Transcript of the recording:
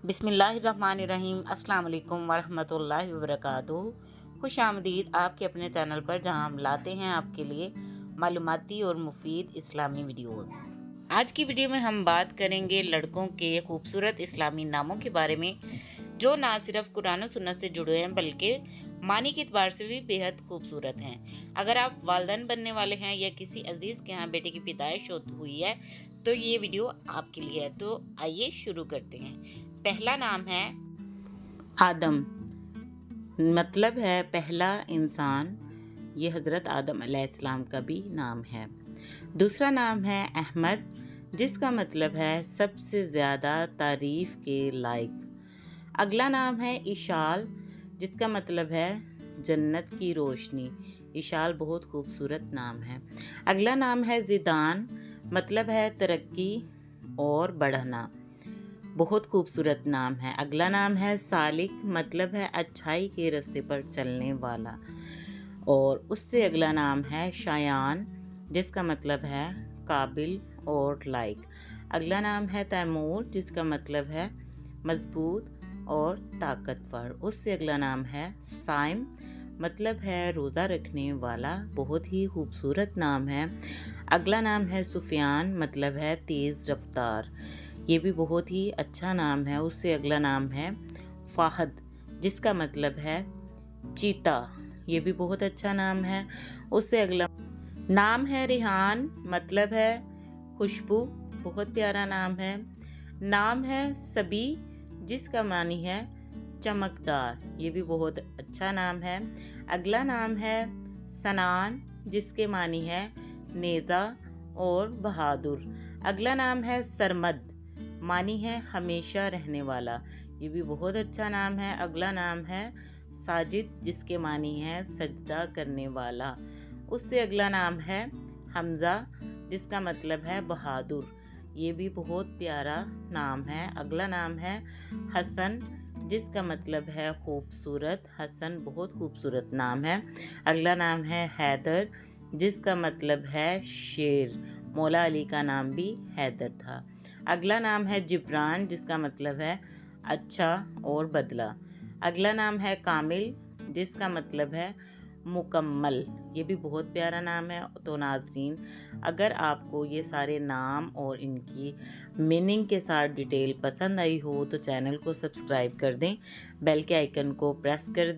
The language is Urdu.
بسم اللہ الرحمن الرحیم۔ السلام علیکم ورحمۃ اللہ وبرکاتہ۔ خوش آمدید آپ کے اپنے چینل پر، جہاں ہم لاتے ہیں آپ کے لیے معلوماتی اور مفید اسلامی ویڈیوز۔ آج کی ویڈیو میں ہم بات کریں گے لڑکوں کے خوبصورت اسلامی ناموں کے بارے میں، جو نہ صرف قرآن و سنت سے جڑے ہیں بلکہ معنی کے اعتبار سے بھی بے حد خوبصورت ہیں۔ اگر آپ والدین بننے والے ہیں یا کسی عزیز کے ہاں بیٹے کی پیدائش ہوئی ہے تو یہ ویڈیو آپ کے لیے ہے۔ تو آئیے شروع کرتے ہیں۔ پہلا نام ہے آدم، مطلب ہے پہلا انسان۔ یہ حضرت آدم علیہ السلام کا بھی نام ہے۔ دوسرا نام ہے احمد، جس کا مطلب ہے سب سے زیادہ تعریف کے لائق۔ اگلا نام ہے اشال، جس کا مطلب ہے جنت کی روشنی۔ اشال بہت خوبصورت نام ہے۔ اگلا نام ہے زیدان، مطلب ہے ترقی اور بڑھنا۔ بہت خوبصورت نام ہے۔ اگلا نام ہے سالک، مطلب ہے اچھائی کے راستے پر چلنے والا۔ اور اس سے اگلا نام ہے شایان، جس کا مطلب ہے قابل اور لائق۔ اگلا نام ہے تیمور، جس کا مطلب ہے مضبوط اور طاقتور۔ اس سے اگلا نام ہے صائم، مطلب ہے روزہ رکھنے والا۔ بہت ہی خوبصورت نام ہے۔ اگلا نام ہے سفیان، مطلب ہے تیز رفتار۔ یہ بھی بہت ہی اچھا نام ہے۔ اس سے اگلا نام ہے فہد، جس کا مطلب ہے چیتا۔ یہ بھی بہت اچھا نام ہے۔ اس سے اگلا نام ہے ریحان، مطلب ہے خوشبو۔ بہت پیارا نام ہے۔ نام ہے سبی، جس کا معنی ہے چمکدار۔ یہ بھی بہت اچھا نام ہے۔ اگلا نام ہے سنان، جس کے معنی ہے نیزہ اور بہادر۔ اگلا نام ہے سرمد، معنی ہے ہمیشہ رہنے والا۔ یہ بھی بہت اچھا نام ہے۔ اگلا نام ہے ساجد، جس کے معنی ہے سجدہ کرنے والا۔ اس سے اگلا نام ہے حمزہ، جس کا مطلب ہے بہادر۔ یہ بھی بہت پیارا نام ہے۔ اگلا نام ہے حسن، جس کا مطلب ہے خوبصورت۔ حسن بہت خوبصورت نام ہے۔ اگلا نام ہے حیدر، جس کا مطلب ہے شیر۔ مولا علی کا نام بھی حیدر تھا۔ اگلا نام ہے جبران، جس کا مطلب ہے اچھا اور بدلہ۔ اگلا نام ہے کامل، جس کا مطلب ہے مکمل۔ یہ بھی بہت پیارا نام ہے۔ تو ناظرین، اگر آپ کو یہ سارے نام اور ان کی میننگ کے ساتھ ڈیٹیل پسند آئی ہو تو چینل کو سبسکرائب کر دیں، بیل کے آئیکن کو پریس کر دیں۔